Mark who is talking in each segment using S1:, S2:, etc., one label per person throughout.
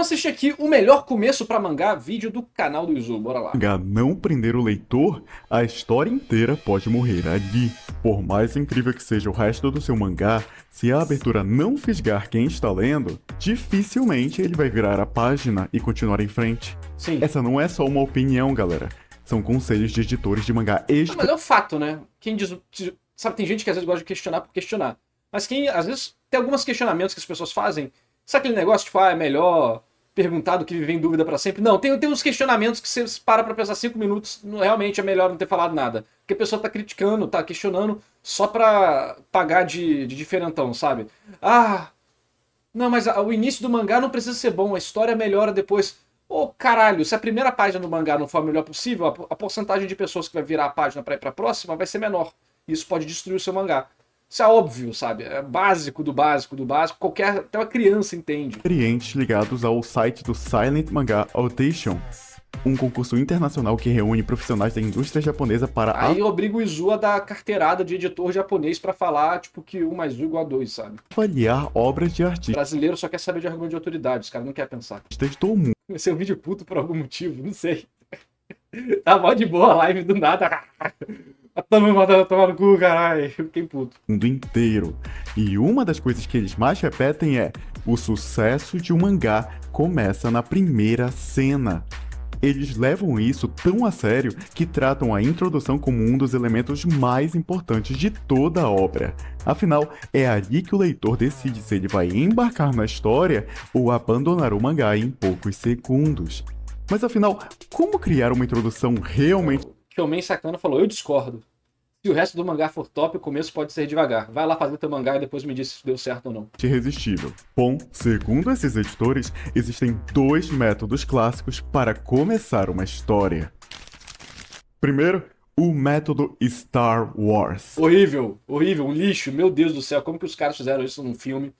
S1: vamos assistir aqui o melhor começo pra mangá, vídeo do canal do Izu, bora lá.
S2: Mangá não prender o leitor, a história inteira pode morrer ali. Por mais incrível que seja o resto do seu mangá, se a abertura não fisgar quem está lendo, dificilmente ele vai virar a página e continuar em frente.
S1: Sim.
S2: Essa não é só uma opinião, galera. São conselhos de editores de mangá
S1: Não, mas é um fato, né? Quem diz, sabe, tem gente que às vezes gosta de questionar por questionar. Mas quem, às vezes, tem alguns questionamentos que as pessoas fazem. Sabe aquele negócio, tipo, é melhor perguntar do que viver em dúvida pra sempre? Não, tem uns questionamentos que você para pra pensar 5 minutos, realmente é melhor não ter falado nada. Porque a pessoa tá criticando, tá questionando só pra pagar de diferentão, sabe? Ah, não, mas o início do mangá não precisa ser bom, a história melhora depois. Ô, caralho, se a primeira página do mangá não for a melhor possível, a porcentagem de pessoas que vai virar a página pra ir pra próxima vai ser menor. Isso pode destruir o seu mangá. Isso é óbvio, sabe? É básico do básico do básico. Até uma criança entende.
S2: Experientes ligados ao site do Silent Manga Audition, um concurso internacional que reúne profissionais da indústria japonesa para
S1: Aí obriga o Izu a dar carteirada de editor japonês pra falar, tipo, que 1 mais 1 igual a 2, sabe?
S2: avaliar obras de
S1: O
S2: artistas
S1: brasileiro só quer saber de argumento de autoridade, os caras não querem pensar.
S2: do mundo.
S1: Vai ser um vídeo puto por algum motivo, não sei. Tá mó de boa a live do nada. Tomar no cu, caralho. Fiquei puto.
S2: Mundo inteiro. E uma das coisas que eles mais repetem é: o sucesso de um mangá começa na primeira cena. Eles levam isso tão a sério que tratam a introdução como um dos elementos mais importantes de toda a obra. Afinal, é ali que o leitor decide se ele vai embarcar na história ou abandonar o mangá em poucos segundos. Mas afinal, como criar uma introdução realmente
S1: O Kyomen Sakana falou, eu discordo. Se o resto do mangá for top, o começo pode ser devagar. Vai lá fazer teu mangá e depois me diz se deu certo ou não.
S2: irresistível? Bom, segundo esses editores, existem dois métodos clássicos para começar uma história. Primeiro, o método Star Wars.
S1: Horrível, horrível, um lixo. Meu Deus do céu, como que os caras fizeram isso num filme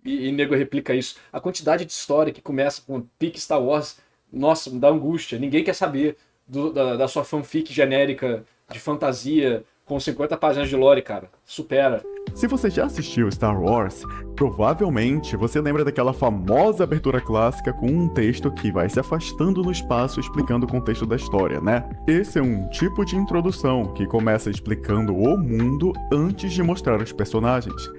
S1: e nego replica isso? A quantidade de história que começa com pique Star Wars, nossa, me dá angústia. Ninguém quer saber da sua fanfic genérica de fantasia com 50 páginas de lore, cara. Supera.
S2: Se você já assistiu Star Wars, provavelmente você lembra daquela famosa abertura clássica com um texto que vai se afastando no espaço explicando o contexto da história, né? Esse é um tipo de introdução que começa explicando o mundo antes de mostrar os personagens.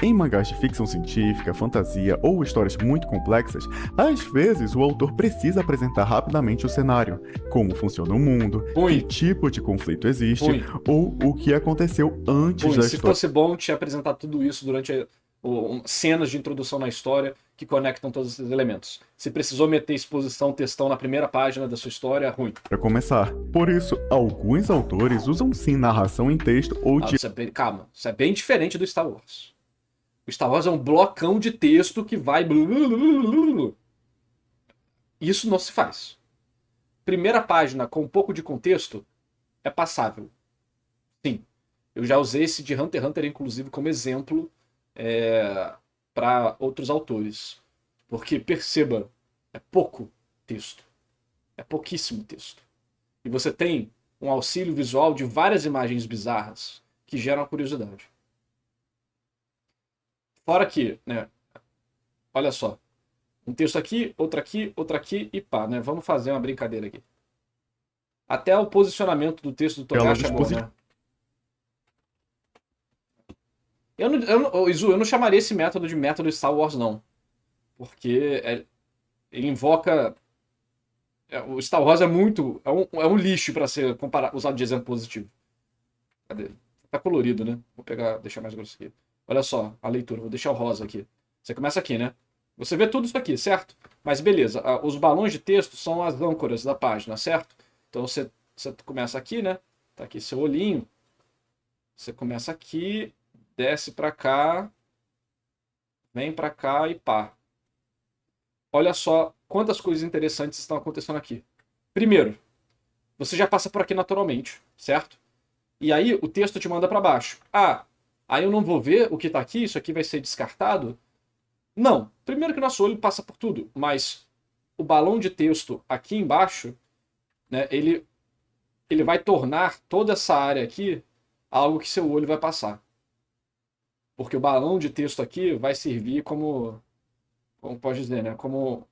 S2: Em mangás de ficção científica, fantasia ou histórias muito complexas, às vezes o autor precisa apresentar rapidamente o cenário, como funciona o mundo,
S1: Ruim.
S2: que tipo de conflito existe
S1: Ruim.
S2: ou o que aconteceu antes
S1: Ruim.
S2: da
S1: Se
S2: história.
S1: fosse bom te apresentar tudo isso durante cenas de introdução na história que conectam todos esses elementos. Se precisou meter exposição, textão na primeira página da sua história, ruim.
S2: Para começar. Por isso, alguns autores usam sim narração em texto ou
S1: Calma, isso é bem diferente do Star Wars. O Star Wars é um blocão de texto que vai... Isso não se faz. Primeira página com um pouco de contexto é passável. Sim. Eu já usei esse de Hunter x Hunter, inclusive, como exemplo para outros autores. Porque, perceba, é pouco texto. É pouquíssimo texto. E você tem um auxílio visual de várias imagens bizarras que geram a curiosidade. Fora que, né, olha só, um texto aqui, outro aqui e pá, né? Vamos fazer uma brincadeira aqui. Até o posicionamento do texto do Togashi é bom, né? Izu, eu não chamaria esse método de método Star Wars, não. Porque ele invoca... O Star Wars é muito... É um lixo pra ser usado de exemplo positivo. Cadê? Tá colorido, né? Vou deixar mais grosso aqui. Olha só a leitura, vou deixar o rosa aqui. Você começa aqui, né? Você vê tudo isso aqui, certo? Mas beleza, os balões de texto são as âncoras da página, certo? Então você começa aqui, né? Tá aqui seu olhinho. Você começa aqui, desce pra cá, vem pra cá e pá. Olha só quantas coisas interessantes estão acontecendo aqui. Primeiro, você já passa por aqui naturalmente, certo? E aí o texto te manda pra baixo. Ah, aí eu não vou ver o que tá aqui, isso aqui vai ser descartado? Não. Primeiro que nosso olho passa por tudo, mas o balão de texto aqui embaixo, né, ele vai tornar toda essa área aqui algo que seu olho vai passar. Porque o balão de texto aqui vai servir como pode dizer, né, como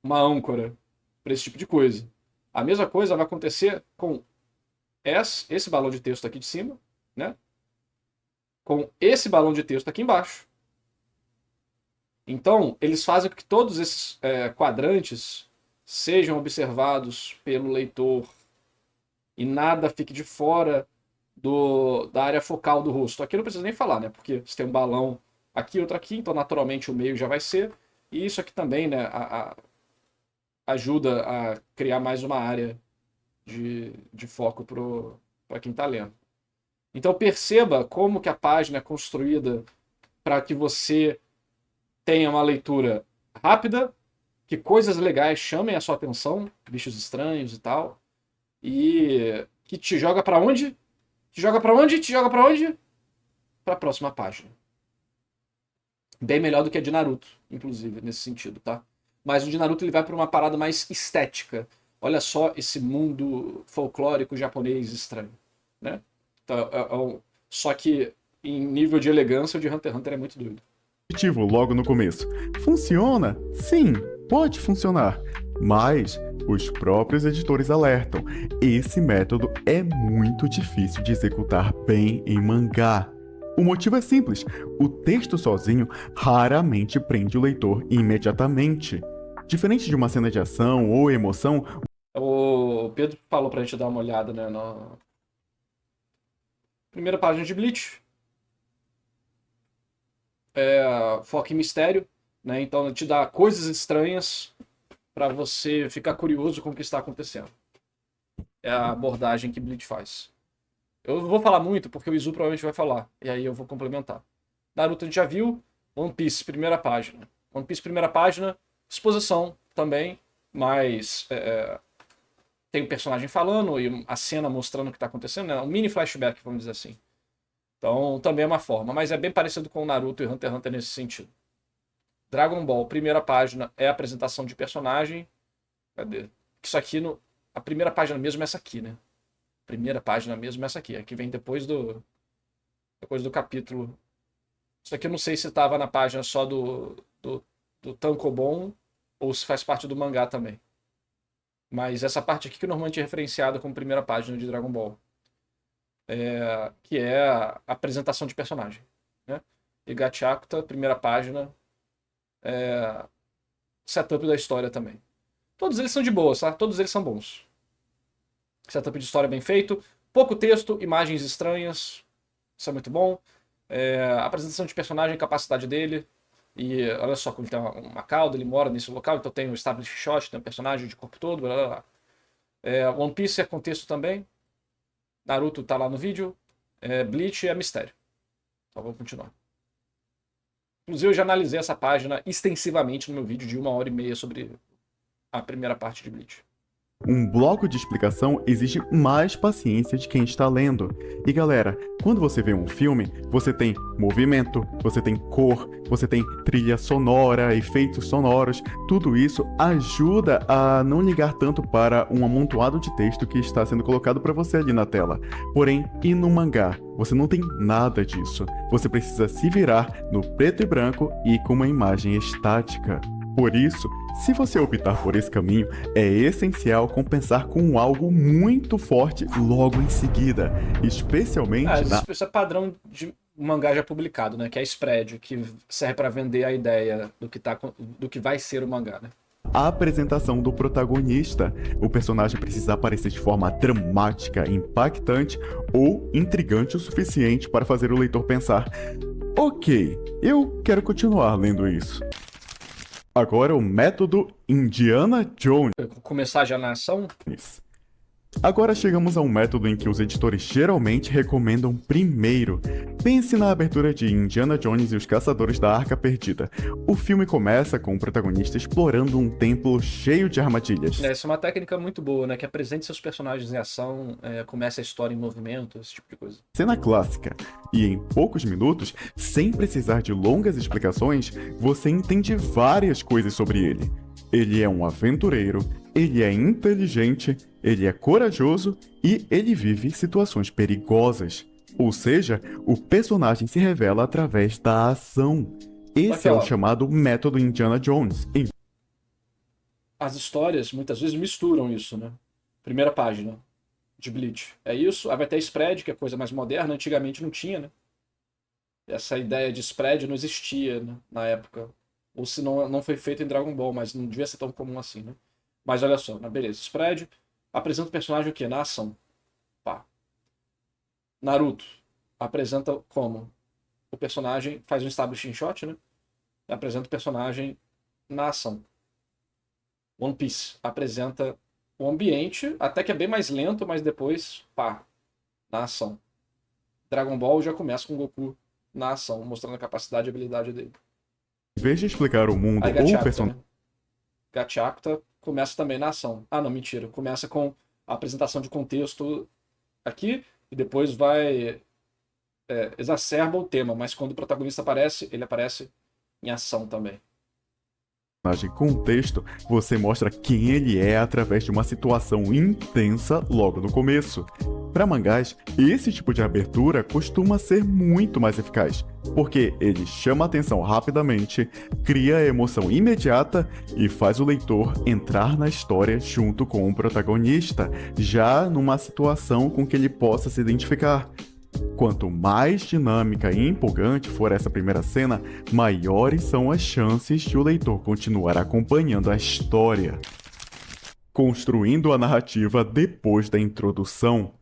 S1: uma âncora para esse tipo de coisa. A mesma coisa vai acontecer com esse balão de texto aqui de cima, né? Com esse balão de texto aqui embaixo. Então, eles fazem com que todos esses quadrantes sejam observados pelo leitor e nada fique de fora da área focal do rosto. Aqui não precisa nem falar, né? Porque você tem um balão aqui, outro aqui, então naturalmente o meio já vai ser. E isso aqui também, né, ajuda a criar mais uma área de foco para quem está lendo. Então perceba como que a página é construída para que você tenha uma leitura rápida, que coisas legais chamem a sua atenção, bichos estranhos e tal, e que te joga para onde? Te joga para onde? Te joga para onde? Para a próxima página. Bem melhor do que a de Naruto, inclusive, nesse sentido, tá? Mas o de Naruto ele vai para uma parada mais estética. Olha só esse mundo folclórico japonês estranho, né? Então, só que em nível de elegância, o de Hunter x Hunter é muito doido.
S2: Logo no começo. Funciona? Sim, pode funcionar. Mas os próprios editores alertam: esse método é muito difícil de executar bem em mangá. O motivo é simples: o texto sozinho raramente prende o leitor imediatamente. Diferente de uma cena de ação ou emoção,
S1: o Pedro falou pra gente dar uma olhada, né, na primeira página de Bleach. Foca em mistério, né? Então te dá coisas estranhas para você ficar curioso com o que está acontecendo. É a abordagem que Bleach faz. Eu não vou falar muito porque o Izu provavelmente vai falar, e aí eu vou complementar. Naruto a gente já viu. One Piece, primeira página. One Piece, primeira página, exposição também, mas tem um personagem falando e a cena mostrando o que está acontecendo, né? Um mini flashback, vamos dizer assim. Então também é uma forma, mas é bem parecido com o Naruto e Hunter x Hunter nesse sentido. Dragon Ball, primeira página, é a apresentação de personagem. Cadê? Isso aqui, a primeira página mesmo é essa aqui, né? Primeira página mesmo é essa aqui. Aqui vem depois do capítulo. Isso aqui eu não sei se estava na página só do Tankobon ou se faz parte do mangá também. Mas essa parte aqui que normalmente é referenciada como primeira página de Dragon Ball. Que é a apresentação de personagem, né? E Gachakuta, primeira página, setup da história também. Todos eles são de boa, tá? Todos eles são bons. Setup de história bem feito, pouco texto, imagens estranhas, isso é muito bom. Apresentação de personagem, capacidade dele. E olha só como ele tem uma cauda, ele mora nesse local, então tem o establish shot, tem um personagem de corpo todo, blá blá blá. One Piece é contexto também. Naruto tá lá no vídeo. Bleach é mistério. Então vamos continuar. Inclusive eu já analisei essa página extensivamente no meu vídeo de 1h30 sobre a primeira parte de Bleach.
S2: Um bloco de explicação exige mais paciência de quem está lendo. E galera, quando você vê um filme, você tem movimento, você tem cor, você tem trilha sonora, efeitos sonoros. Tudo isso ajuda a não ligar tanto para um amontoado de texto que está sendo colocado para você ali na tela. Porém, e no mangá, você não tem nada disso. Você precisa se virar no preto e branco e com uma imagem estática. Por isso, se você optar por esse caminho, é essencial compensar com algo muito forte logo em seguida, especialmente
S1: Isso é padrão de mangá já publicado, né? Que é spread, que serve para vender a ideia do que vai ser o mangá, né?
S2: A apresentação do protagonista. O personagem precisa aparecer de forma dramática, impactante ou intrigante o suficiente para fazer o leitor pensar: ok, eu quero continuar lendo isso. Agora o método Indiana Jones.
S1: Começar já na ação?
S2: Agora chegamos a um método em que os editores geralmente recomendam primeiro. Pense na abertura de Indiana Jones e os Caçadores da Arca Perdida. O filme começa com o protagonista explorando um templo cheio de armadilhas.
S1: Essa é uma técnica muito boa, né? Que apresente seus personagens em ação, comece a história em movimento, esse tipo de coisa.
S2: Cena clássica. E em poucos minutos, sem precisar de longas explicações, você entende várias coisas sobre ele. Ele é um aventureiro, ele é inteligente, ele é corajoso e ele vive situações perigosas. Ou seja, o personagem se revela através da ação. Esse é o chamado método Indiana Jones.
S1: as histórias muitas vezes misturam isso, né? Primeira página de Bleach. É isso, aí vai ter spread, que é coisa mais moderna, antigamente não tinha, né? Essa ideia de spread não existia, né, na época. Ou se não foi feito em Dragon Ball, mas não devia ser tão comum assim, né? Mas olha só, beleza, spread apresenta o personagem o quê? Na ação. Pá. Naruto apresenta como? O personagem faz um establishing shot, né? Apresenta o personagem na ação. One Piece apresenta o ambiente, até que é bem mais lento, mas depois, pá, na ação. Dragon Ball já começa com o Goku na ação, mostrando a capacidade e habilidade dele.
S2: Em vez de explicar o mundo
S1: Aí
S2: ou o
S1: Gachakuta,
S2: personagem.
S1: né? Gachakuta começa também na ação. Ah, não, mentira. Começa com a apresentação de contexto aqui e depois vai exacerba o tema, mas quando o protagonista aparece, ele aparece em ação também.
S2: Com texto, você mostra quem ele é através de uma situação intensa logo no começo. Para mangás, esse tipo de abertura costuma ser muito mais eficaz, porque ele chama a atenção rapidamente, cria a emoção imediata e faz o leitor entrar na história junto com o protagonista, já numa situação com que ele possa se identificar. Quanto mais dinâmica e empolgante for essa primeira cena, maiores são as chances de o leitor continuar acompanhando a história, construindo a narrativa depois da introdução.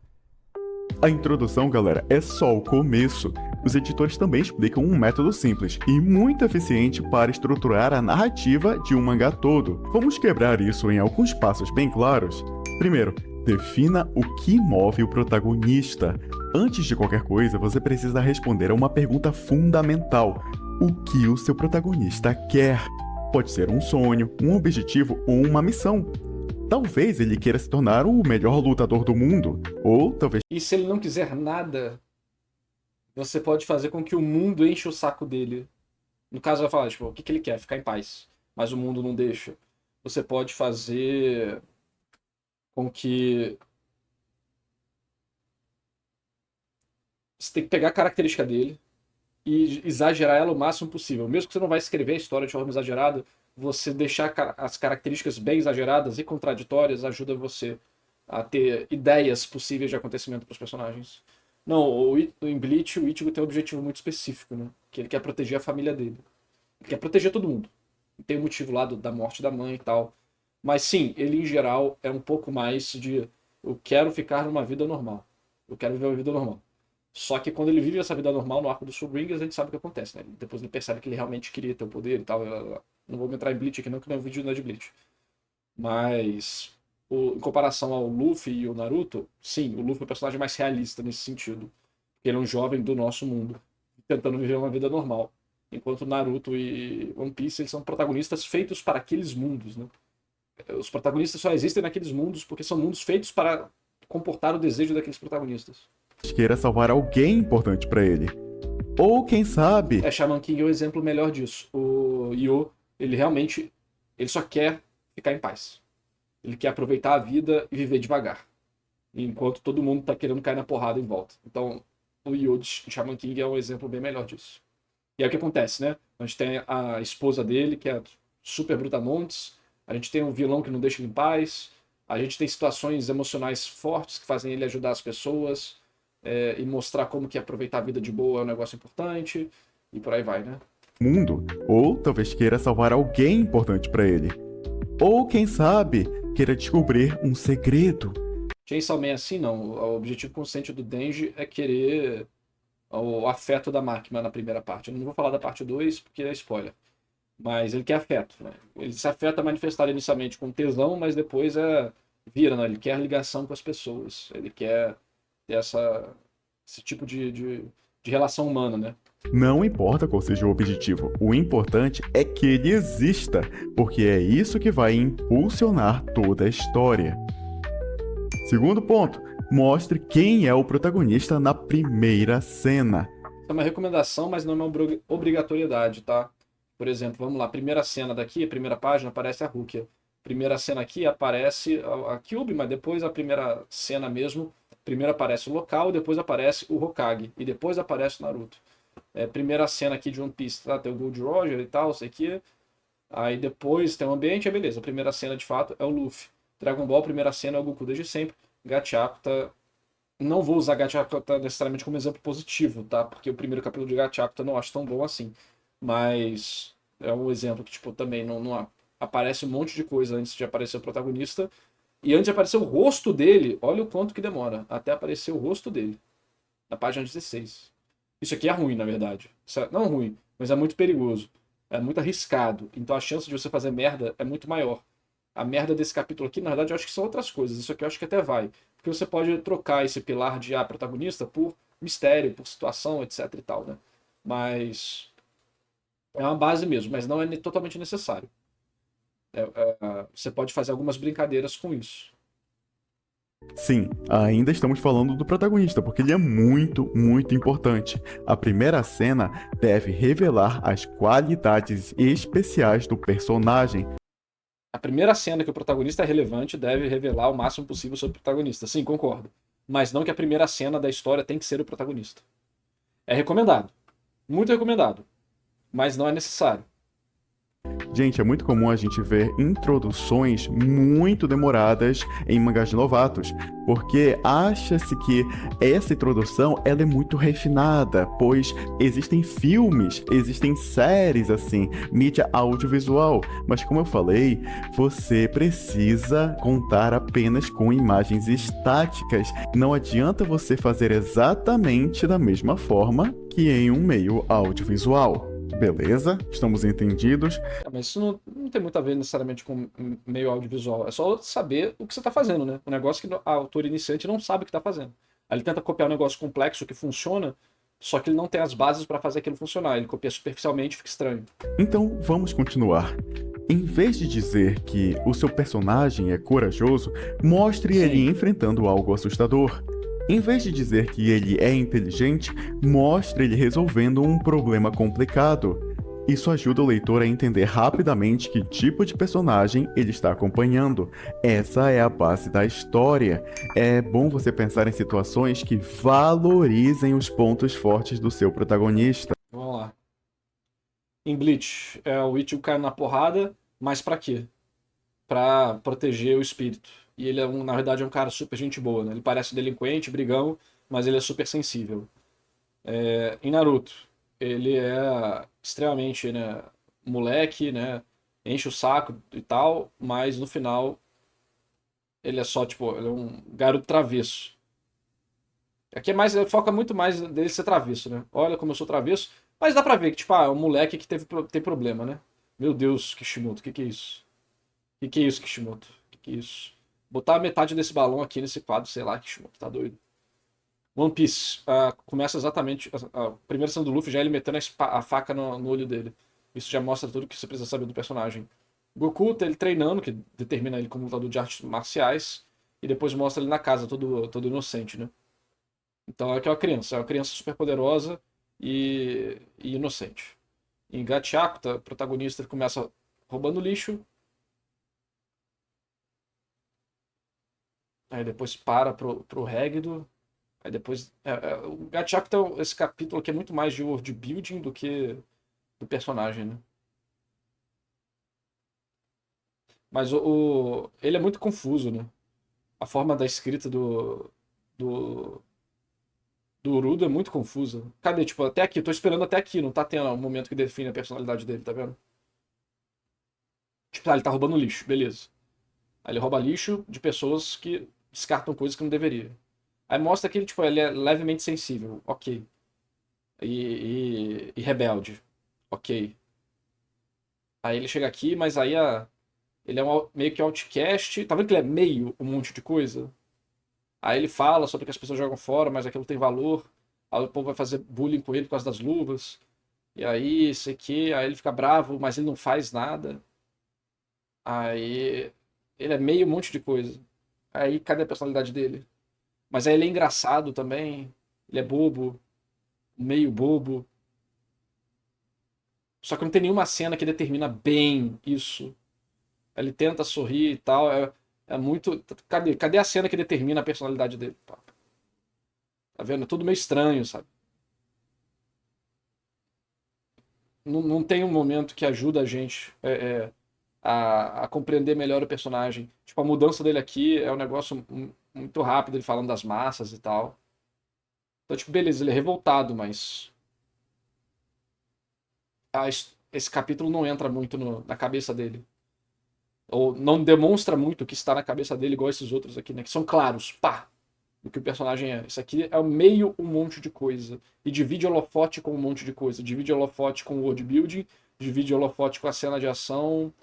S2: A introdução, galera, é só o começo. Os editores também explicam um método simples e muito eficiente para estruturar a narrativa de um mangá todo. Vamos quebrar isso em alguns passos bem claros. Primeiro, defina o que move o protagonista. Antes de qualquer coisa, você precisa responder a uma pergunta fundamental: o que o seu protagonista quer? Pode ser um sonho, um objetivo ou uma missão. Talvez ele queira se tornar o melhor lutador do mundo, ou talvez...
S1: E se ele não quiser nada, você pode fazer com que o mundo enche o saco dele. No caso, vai falar, tipo, o que ele quer? Ficar em paz. Mas o mundo não deixa. Você pode fazer com que... Você tem que pegar a característica dele e exagerar ela o máximo possível. Mesmo que você não vai escrever a história de forma exagerada, você deixar as características bem exageradas e contraditórias ajuda você a ter ideias possíveis de acontecimento para os personagens. Não, em Bleach o Ichigo tem um objetivo muito específico, né? Que ele quer proteger a família dele. Ele quer proteger todo mundo. Tem um motivo lá da morte da mãe e tal. Mas sim, ele em geral é um pouco mais de eu quero ficar numa vida normal. Eu quero viver uma vida normal. Só que quando ele vive essa vida normal no arco dos Fullbringers, a gente sabe o que acontece, né? Depois ele percebe que ele realmente queria ter o poder e tal. Não vou entrar em Bleach aqui não, que não é um vídeo de Bleach. Mas, em comparação ao Luffy e o Naruto, sim, o Luffy é o personagem mais realista nesse sentido. Porque ele é um jovem do nosso mundo, tentando viver uma vida normal. Enquanto Naruto e One Piece, eles são protagonistas feitos para aqueles mundos, né? Os protagonistas só existem naqueles mundos porque são mundos feitos para comportar o desejo daqueles protagonistas.
S2: queira salvar alguém importante para ele. Ou quem sabe...
S1: Shaman King é o exemplo melhor disso. O Yo, ele realmente, ele só quer ficar em paz. Ele quer aproveitar a vida e viver devagar. Enquanto todo mundo tá querendo cair na porrada em volta. Então, o Yo de Shaman King é um exemplo bem melhor disso. E é o que acontece, né? A gente tem a esposa dele, que é super brutamontes. A gente tem um vilão que não deixa ele em paz. A gente tem situações emocionais fortes que fazem ele ajudar as pessoas. E mostrar como que aproveitar a vida de boa é um negócio importante. E por aí vai, né?
S2: Mundo. Ou talvez queira salvar alguém importante para ele. Ou quem sabe, queira descobrir um segredo.
S1: Chainsaw Man assim não. O objetivo consciente do Denji é querer o afeto da máquina na primeira parte. Eu não vou falar da parte 2 porque é spoiler. Mas ele quer afeto, né? Ele se afeta manifestar inicialmente com tesão, mas depois vira, né? Ele quer ligação com as pessoas. Ele quer ter esse tipo de relação humana, né?
S2: Não importa qual seja o objetivo, o importante é que ele exista, porque é isso que vai impulsionar toda a história. Segundo ponto, mostre quem é o protagonista na primeira cena.
S1: É uma recomendação, mas não é uma obrigatoriedade, tá? Por exemplo, vamos lá, primeira cena daqui, a primeira página, aparece a Rukia. Primeira cena aqui aparece a Kyuubi, mas depois a primeira cena mesmo, primeiro aparece o local, depois aparece o Hokage, e depois aparece o Naruto. Primeira cena aqui de One Piece, tá? Tem o Gold Roger e tal, isso aqui. Aí depois tem um ambiente, é beleza. A primeira cena, de fato, é o Luffy. Dragon Ball, a primeira cena é o Goku desde sempre. Gattaca, não vou usar Gattaca necessariamente como exemplo positivo, tá? Porque o primeiro capítulo de Gattaca eu não acho tão bom assim. Mas é um exemplo que, tipo, também não aparece um monte de coisa antes de aparecer o protagonista. E antes de aparecer o rosto dele, olha o quanto que demora até aparecer o rosto dele. Na página 16. Isso aqui é ruim, na verdade. Isso não ruim, mas é muito perigoso. É muito arriscado. Então a chance de você fazer merda é muito maior. A merda desse capítulo aqui, na verdade, eu acho que são outras coisas. Isso aqui eu acho que até vai. Porque você pode trocar esse pilar de protagonista por mistério, por situação, etc e tal, né? Mas é uma base mesmo, mas não é totalmente necessário. Você pode fazer algumas brincadeiras com isso.
S2: Sim, ainda estamos falando do protagonista, porque ele é muito, muito importante. A primeira cena deve revelar as qualidades especiais do personagem.
S1: A primeira cena que o protagonista é relevante deve revelar o máximo possível sobre o protagonista. Sim, concordo. Mas não que a primeira cena da história tem que ser o protagonista. É recomendado. Muito recomendado. Mas não é necessário.
S2: Gente, é muito comum a gente ver introduções muito demoradas em mangás de novatos, porque acha-se que essa introdução ela é muito refinada, pois existem filmes, existem séries assim, mídia audiovisual, mas como eu falei, você precisa contar apenas com imagens estáticas. Não adianta você fazer exatamente da mesma forma que em um meio audiovisual. Beleza? Estamos entendidos?
S1: Mas isso não tem muito a ver necessariamente com meio audiovisual. É só saber o que você está fazendo, né? O negócio que a autor iniciante não sabe o que está fazendo. Aí ele tenta copiar um negócio complexo que funciona, só que ele não tem as bases para fazer aquilo funcionar. Ele copia superficialmente e fica estranho.
S2: Então vamos continuar. Em vez de dizer que o seu personagem é corajoso, mostre ele
S1: Sim.
S2: enfrentando algo assustador. Em vez de dizer que ele é inteligente, mostre ele resolvendo um problema complicado. Isso ajuda o leitor a entender rapidamente que tipo de personagem ele está acompanhando. Essa é a base da história. É bom você pensar em situações que valorizem os pontos fortes do seu protagonista.
S1: Vamos lá. Em Bleach, o Ichigo cai na porrada, mas pra quê? Pra proteger o espírito. E ele, na verdade, é um cara super gente boa, né? Ele parece delinquente, brigão, mas ele é super sensível. Em Naruto, ele é extremamente, né, moleque, né? Enche o saco e tal, mas no final ele é só, tipo, ele é um garoto travesso. Aqui é mais, foca muito mais dele ser travesso, né? Olha como eu sou travesso, mas dá pra ver que, tipo, é um moleque que tem problema, né? Meu Deus, Kishimoto, que é isso? Que é isso, Kishimoto? Que é isso? Botar metade desse balão aqui nesse quadro, sei lá, Kishimoto, tá doido. One Piece, começa exatamente, a primeira cena do Luffy já é ele metendo a faca no olho dele. Isso já mostra tudo que você precisa saber do personagem. Goku, ele treinando, que determina ele como lutador de artes marciais, e depois mostra ele na casa, todo inocente, né? Então é uma criança super poderosa e inocente. Em Gattaca, o protagonista ele começa roubando lixo, aí depois para pro Régdo, aí depois. O Gattaca tem esse capítulo aqui é muito mais de world building do que do personagem, né? Mas ele é muito confuso, né? A forma da escrita do, do Urudo é muito confusa. Cadê? Tipo, até aqui, tô esperando até aqui, não tá tendo um momento que define a personalidade dele, tá vendo? Tipo, ele tá roubando lixo, beleza. Aí ele rouba lixo de pessoas que descartam coisas que não deveria. Aí mostra que ele, tipo, ele é levemente sensível, ok. E rebelde, ok. Aí ele chega aqui, mas aí ele é meio que outcast. Tá vendo que ele é meio um monte de coisa? Aí ele fala sobre que as pessoas jogam fora, mas aquilo tem valor. Aí o povo vai fazer bullying com ele por causa das luvas. E aí, sei que, aí ele fica bravo, mas ele não faz nada. Aí ele é meio um monte de coisa. Aí cadê a personalidade dele? Mas aí ele é engraçado também. Ele é bobo, meio bobo. Só que não tem nenhuma cena que determina bem isso. Ele tenta sorrir e tal. É muito. Cadê a cena que determina a personalidade dele? Tá vendo? É tudo meio estranho, sabe? não tem um momento que ajuda a gente a compreender melhor o personagem. Tipo, a mudança dele aqui é um negócio muito rápido, ele falando das massas e tal. Então, tipo, beleza, ele é revoltado, mas esse capítulo não entra muito na cabeça dele. Ou não demonstra muito o que está na cabeça dele, igual esses outros aqui, né? Que são claros, pá, do que o personagem é. Isso aqui é meio um monte de coisa. E divide holofote com um monte de coisa. Divide holofote com o world building, divide holofote com a cena de ação,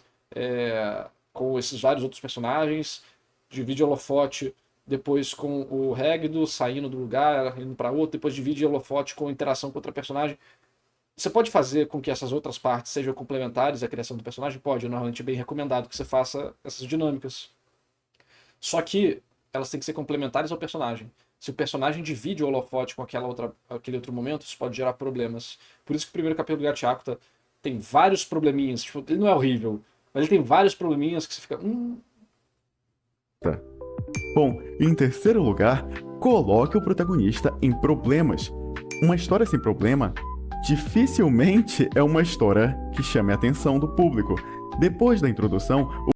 S1: com esses vários outros personagens, divide holofote depois com o Regdo saindo do lugar, indo para outro, depois divide holofote com interação com outra personagem. Você pode fazer com que essas outras partes sejam complementares à criação do personagem? Pode, normalmente é bem recomendado que você faça essas dinâmicas. Só que elas têm que ser complementares ao personagem. Se o personagem divide o holofote com aquele outro momento, isso pode gerar problemas. Por isso que o primeiro capítulo do Gattaca tem vários probleminhas. Tipo, ele não é horrível, mas ele tem vários probleminhas que você fica...
S2: Tá. Bom, em terceiro lugar, coloque o protagonista em problemas. Uma história sem problema dificilmente é uma história que chame a atenção do público. Depois da introdução,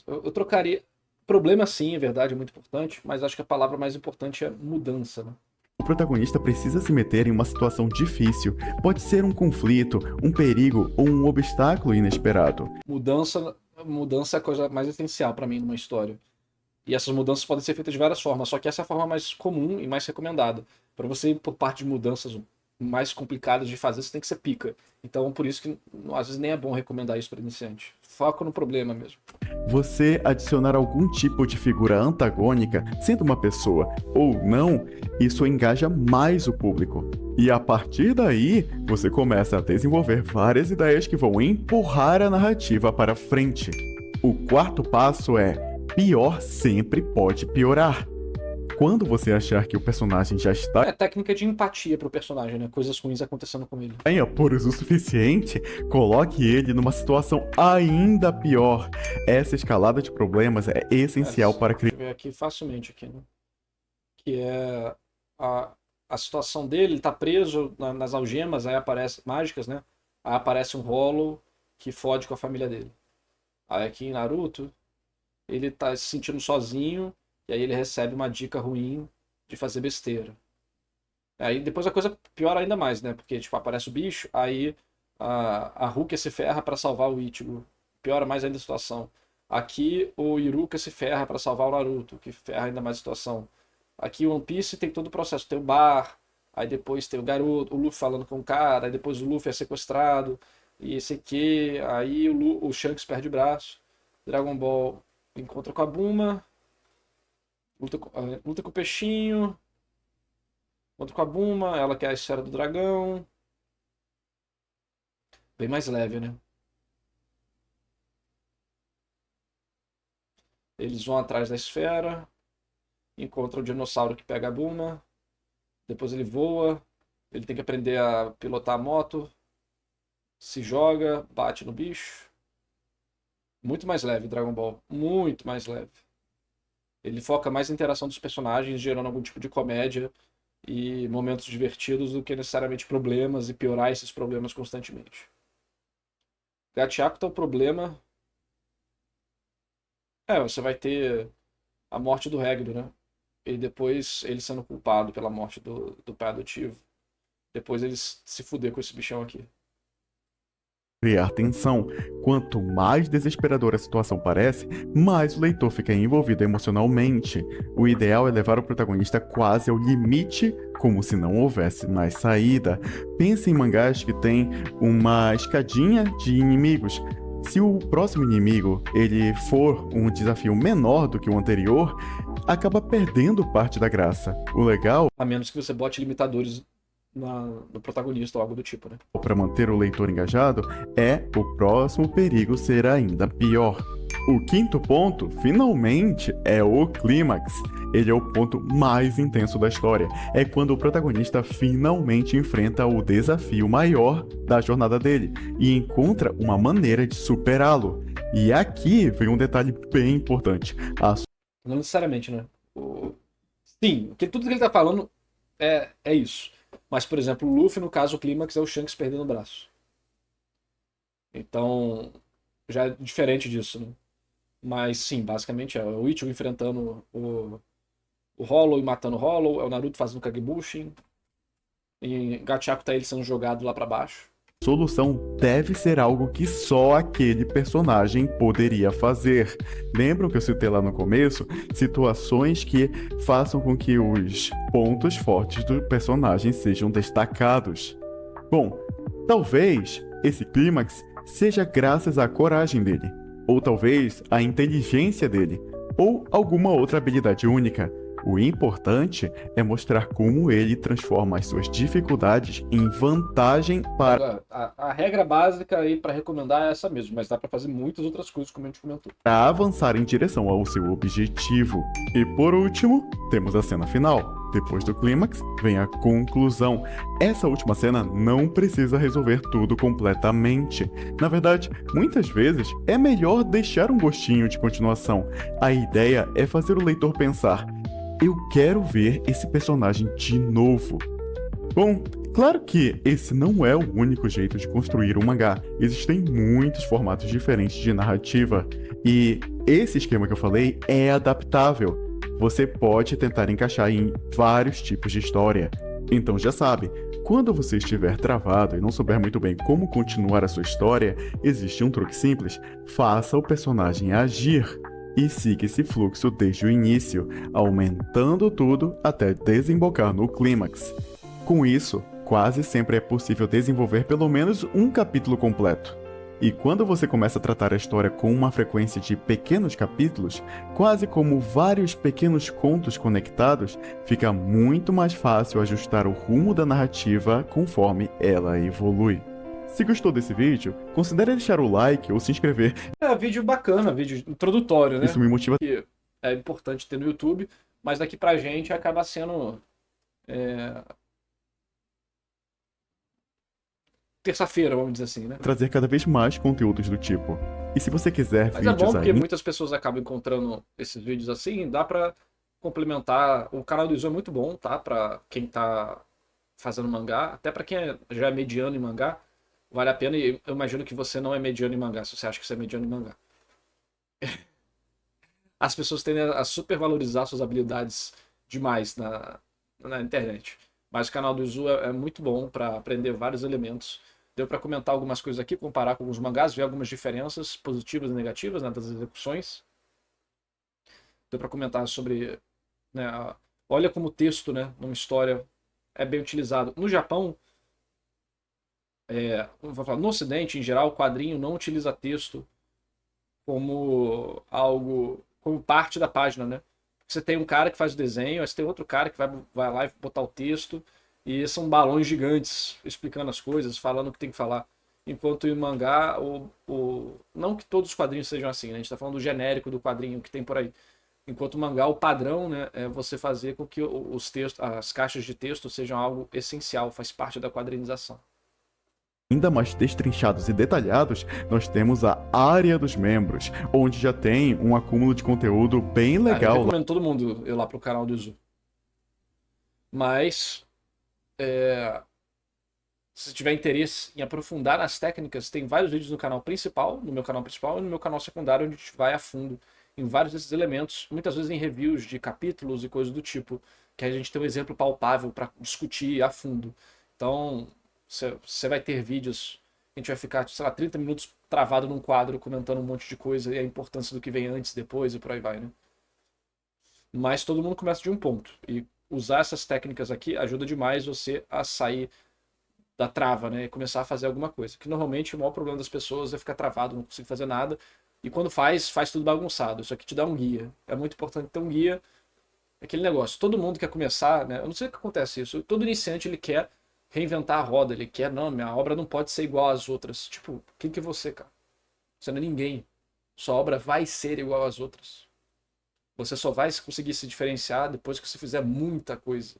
S1: eu trocaria... Problema sim, é verdade, é muito importante, mas acho que a palavra mais importante é mudança, né?
S2: o protagonista precisa se meter em uma situação difícil. Pode ser um conflito, um perigo ou um obstáculo inesperado.
S1: Mudança é a coisa mais essencial para mim numa história. E essas mudanças podem ser feitas de várias formas, só que essa é a forma mais comum e mais recomendada. Para você ir por parte de mudanças mais complicadas de fazer, você tem que ser pica. Então, por isso que às vezes nem é bom recomendar isso para iniciante. Foca no problema mesmo.
S2: Você adicionar algum tipo de figura antagônica, sendo uma pessoa ou não, isso engaja mais o público. E a partir daí, você começa a desenvolver várias ideias que vão empurrar a narrativa para frente. O quarto passo é: pior sempre pode piorar. Quando você achar que o personagem já está
S1: É técnica de empatia pro personagem, né? Coisas ruins acontecendo com ele.
S2: em apuros o suficiente, coloque ele numa situação ainda pior. Essa escalada de problemas é essencial para criar.
S1: Deixa eu ver aqui facilmente aqui, né? Que é a situação dele, ele tá preso nas algemas, aí aparece mágicas, né? Aí aparece um Hollow que fode com a família dele. Aí aqui em Naruto, ele tá se sentindo sozinho e aí ele recebe uma dica ruim de fazer besteira. Aí depois a coisa piora ainda mais, né? Porque tipo, aparece o bicho, aí a Rukia se ferra pra salvar o Ichigo. Piora mais ainda a situação. Aqui o Iruka se ferra pra salvar o Naruto, que ferra ainda mais a situação. Aqui o One Piece tem todo o processo, tem o bar, aí depois tem o garoto, o Luffy falando com o cara, aí depois o Luffy é sequestrado, e esse que, aí o Shanks perde o braço. Dragon Ball encontra com a Bulma, luta com o peixinho, encontra com a Bulma, ela quer a esfera do dragão. Bem mais leve, né? Eles vão atrás da esfera, encontram o dinossauro que pega a Bulma, depois ele voa, ele tem que aprender a pilotar a moto, se joga, bate no bicho. Muito mais leve Dragon Ball, muito mais leve. Ele foca mais na interação dos personagens, gerando algum tipo de comédia e momentos divertidos do que necessariamente problemas e piorar esses problemas constantemente. Gattaca, o problema você vai ter a morte do Regdo, né? E depois ele sendo culpado pela morte do pai adotivo. Depois eles se fuder com esse bichão aqui.
S2: Criar tensão. Quanto mais desesperadora a situação parece, mais o leitor fica envolvido emocionalmente. O ideal é levar o protagonista quase ao limite, como se não houvesse mais saída. Pense em mangás que tem uma escadinha de inimigos. Se o próximo inimigo ele for um desafio menor do que o anterior, acaba perdendo parte da graça. O legal,
S1: A menos que você bote limitadores no protagonista ou algo do tipo, né?
S2: para manter o leitor engajado, é o próximo perigo ser ainda pior. O quinto ponto, finalmente, é o clímax. Ele é o ponto mais intenso da história. É quando o protagonista finalmente enfrenta o desafio maior da jornada dele e encontra uma maneira de superá-lo. E aqui vem um detalhe bem importante.
S1: Não necessariamente, né? Sim, porque tudo que ele tá falando é isso. Mas, por exemplo, o Luffy, no caso, o clímax é o Shanks perdendo o braço. Então, já é diferente disso, né? Mas sim, basicamente é o Ichigo enfrentando o Hollow e matando o Hollow, é o Naruto fazendo Kagebushin, e Gachaku tá ele sendo jogado lá pra baixo.
S2: Solução deve ser algo que só aquele personagem poderia fazer. Lembram que eu citei lá no começo? Situações que façam com que os pontos fortes do personagem sejam destacados. Bom, talvez esse clímax seja graças à coragem dele, ou talvez à inteligência dele, ou alguma outra habilidade única. O importante é mostrar como ele transforma as suas dificuldades em vantagem para
S1: A regra básica aí pra recomendar é essa mesmo, mas dá pra fazer muitas outras coisas, como a gente comentou.
S2: avançar em direção ao seu objetivo. E por último, temos a cena final. Depois do clímax, vem a conclusão. Essa última cena não precisa resolver tudo completamente. Na verdade, muitas vezes é melhor deixar um gostinho de continuação. A ideia é fazer o leitor pensar: eu quero ver esse personagem de novo. Bom, claro que esse não é o único jeito de construir um mangá. Existem muitos formatos diferentes de narrativa, e esse esquema que eu falei é adaptável. Você pode tentar encaixar em vários tipos de história. Então já sabe, quando você estiver travado e não souber muito bem como continuar a sua história, existe um truque simples: faça o personagem agir e siga esse fluxo desde o início, aumentando tudo até desembocar no clímax. Com isso, quase sempre é possível desenvolver pelo menos um capítulo completo. E quando você começa a tratar a história com uma frequência de pequenos capítulos, quase como vários pequenos contos conectados, fica muito mais fácil ajustar o rumo da narrativa conforme ela evolui. Se gostou desse vídeo, considere deixar o like ou se inscrever.
S1: É vídeo bacana, vídeo introdutório, né?
S2: Isso me motiva.
S1: Que é importante ter no YouTube, mas daqui pra gente acaba sendo terça-feira, vamos dizer assim, né?
S2: Trazer cada vez mais conteúdos do tipo. E se você quiser
S1: Mas é bom
S2: vídeos
S1: porque
S2: aí,
S1: muitas pessoas acabam encontrando esses vídeos assim, dá pra complementar. O canal do Izu é muito bom, tá? Pra quem tá fazendo mangá, até pra quem já é mediano em mangá, vale a pena. E eu imagino que você não é mediano em mangá, se você acha que você é mediano em mangá. As pessoas tendem a supervalorizar suas habilidades demais na internet. Mas o canal do Izu é muito bom pra aprender vários elementos. Deu pra comentar algumas coisas aqui, comparar com alguns mangás, ver algumas diferenças positivas e negativas, né, das execuções. Deu pra comentar sobre, né, olha como o texto, né, numa história é bem utilizado. No Japão, vou falar, no Ocidente, em geral, o quadrinho não utiliza texto como algo, como parte da página, né? Você tem um cara que faz o desenho, aí você tem outro cara que vai lá e botar o texto, e são balões gigantes explicando as coisas, falando o que tem que falar. Enquanto em mangá, não que todos os quadrinhos sejam assim, né? A gente tá falando do genérico do quadrinho que tem por aí. Enquanto o mangá, o padrão, né, é você fazer com que os textos, as caixas de texto sejam algo essencial, faz parte da quadrinização.
S2: ainda mais destrinchados e detalhados, nós temos a área dos membros, onde já tem um acúmulo de conteúdo bem
S1: Eu
S2: legal lá.
S1: recomendo todo mundo ir lá pro canal do Izu. Mas, se tiver interesse em aprofundar nas técnicas, tem vários vídeos no canal principal, no meu canal principal e no meu canal secundário, onde a gente vai a fundo em vários desses elementos, muitas vezes em reviews de capítulos e coisas do tipo, que a gente tem um exemplo palpável para discutir a fundo. Então, você vai ter vídeos, a gente vai ficar, sei lá, 30 minutos travado num quadro comentando um monte de coisa e a importância do que vem antes, depois e por aí vai, né? Mas todo mundo começa de um ponto. E usar essas técnicas aqui ajuda demais você a sair da trava, né? E começar a fazer alguma coisa. Que normalmente o maior problema das pessoas é ficar travado, não conseguir fazer nada. E quando faz tudo bagunçado. Isso aqui te dá um guia. É muito importante ter um guia. É aquele negócio. Todo mundo quer começar, né? Eu não sei o que acontece isso. Todo iniciante ele quer reinventar a roda. Ele quer, não, minha obra não pode ser igual às outras. Tipo, quem que é você, cara? Você não é ninguém. Sua obra vai ser igual às outras. Você só vai conseguir se diferenciar depois que você fizer muita coisa.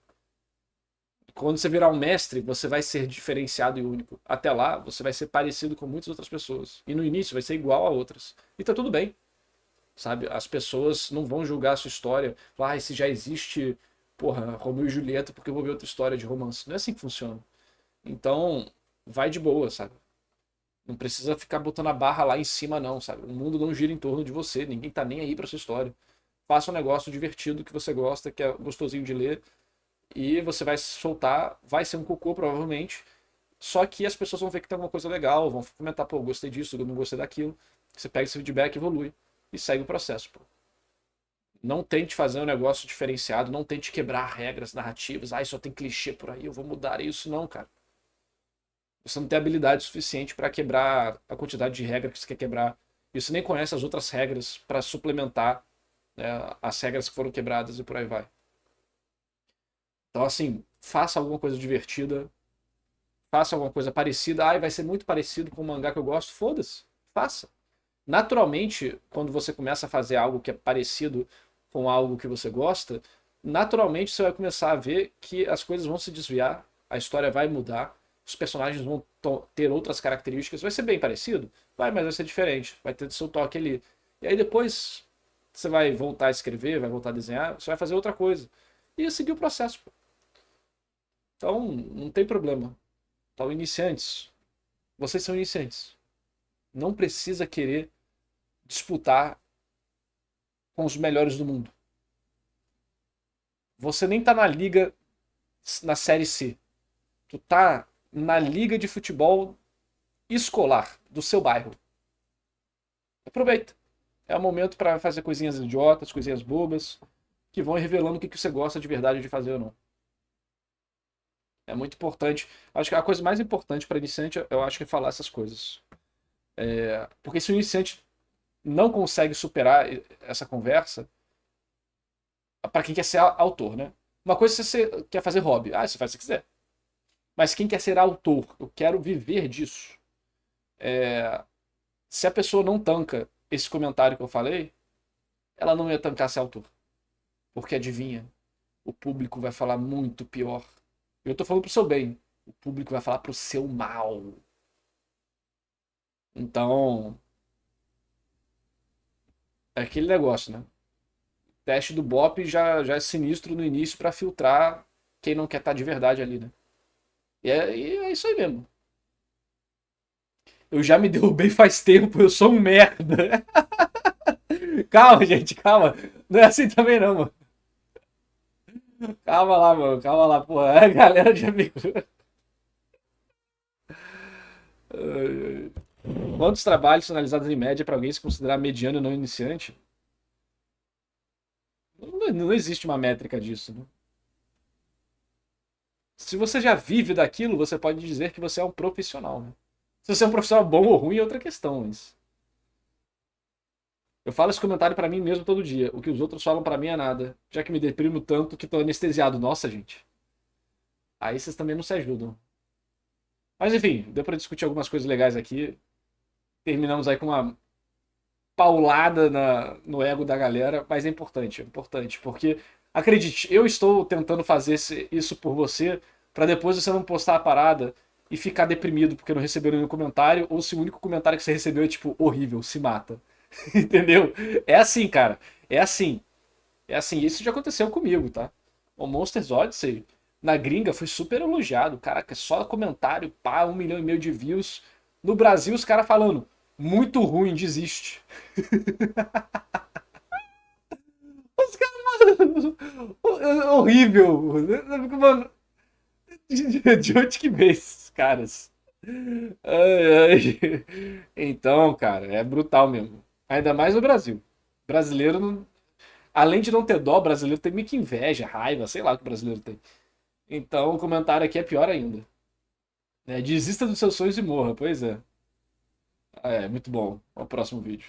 S1: Quando você virar um mestre, você vai ser diferenciado e único. Até lá, você vai ser parecido com muitas outras pessoas. E no início vai ser igual a outras. E tá tudo bem. Sabe? As pessoas não vão julgar a sua história. Falar, se já existe, porra, Romeu e Julieta, porque eu vou ver outra história de romance. Não é assim que funciona. Então, vai de boa, sabe? Não precisa ficar botando a barra lá em cima, não, sabe? O mundo não gira em torno de você, ninguém tá nem aí pra sua história. Faça um negócio divertido que você gosta, que é gostosinho de ler, e você vai soltar, vai ser um cocô provavelmente, só que as pessoas vão ver que tem alguma coisa legal, vão comentar, pô, gostei disso, eu não gostei daquilo. Você pega esse feedback, evolui e segue o processo, pô. Não tente fazer um negócio diferenciado, não tente quebrar regras narrativas. Ah, só tem clichê por aí, eu vou mudar isso. Não, cara. Você não tem habilidade suficiente para quebrar a quantidade de regras que você quer quebrar. E você nem conhece as outras regras para suplementar, né, as regras que foram quebradas e por aí vai. Então, assim, faça alguma coisa divertida, faça alguma coisa parecida. Ah, vai ser muito parecido com o mangá que eu gosto. Foda-se, faça. Naturalmente, quando você começa a fazer algo que é parecido com algo que você gosta, naturalmente você vai começar a ver que as coisas vão se desviar, a história vai mudar, os personagens vão ter outras características, vai ser bem parecido, vai, mas vai ser diferente, vai ter seu toque ali. E aí depois você vai voltar a escrever, vai voltar a desenhar, você vai fazer outra coisa. E seguir o processo. Então, não tem problema. Então, iniciantes, vocês são iniciantes. Não precisa querer disputar com os melhores do mundo. Você nem tá na liga, na série C. Tu tá na liga de futebol escolar do seu bairro. Aproveita. É o momento para fazer coisinhas idiotas, coisinhas bobas, que vão revelando o que você gosta de verdade de fazer ou não. É muito importante. Acho que a coisa mais importante para iniciante, eu acho que é falar essas coisas. Porque se o iniciante não consegue superar essa conversa, para quem quer ser autor, né? Uma coisa é você quer fazer hobby. Ah, você faz o que você quiser. Mas quem quer ser autor, eu quero viver disso. Se a pessoa não tanca esse comentário que eu falei, ela não ia tancar ser autor. Porque adivinha, o público vai falar muito pior. Eu tô falando pro seu bem. O público vai falar pro seu mal. Então, é aquele negócio, né? O teste do BOP já é sinistro no início para filtrar quem não quer estar de verdade ali, né? E é isso aí mesmo. Eu já me derrubei faz tempo, eu sou um merda. Calma, gente, calma. Não é assim também não, mano. Calma lá, mano, calma lá, porra. A galera já me. Quantos trabalhos são analisados em média para alguém se considerar mediano e não iniciante? Não existe uma métrica disso, né? Se você já vive daquilo, você pode dizer que você é um profissional, né? Se você é um profissional bom ou ruim é outra questão, mas... Eu falo esse comentário pra mim mesmo todo dia. O que os outros falam pra mim é nada. Já que me deprimo tanto que tô anestesiado. Nossa, gente. Aí vocês também não se ajudam. Mas enfim, deu pra discutir algumas coisas legais aqui. Terminamos aí com uma paulada no ego da galera, mas é importante, porque acredite, eu estou tentando fazer isso por você, pra depois você não postar a parada e ficar deprimido porque não recebeu nenhum comentário, ou se o único comentário que você recebeu é tipo, horrível, se mata. Entendeu? É assim, cara. É assim. É assim. Isso já aconteceu comigo, tá? O Monsters Odyssey, na gringa, foi super elogiado. Caraca, só comentário, pá, 1,5 milhão de views. No Brasil, os caras falando, muito ruim, desiste. Os caras, horrível. Mano, de onde que vem esses caras? Ai, ai. Então, cara, é brutal mesmo. Ainda mais no Brasil. Brasileiro, além de não ter dó, brasileiro tem meio que inveja, raiva, sei lá o que o brasileiro tem. Então o comentário aqui é pior ainda. Desista dos seus sonhos e morra, pois é. É, muito bom. Ao próximo vídeo.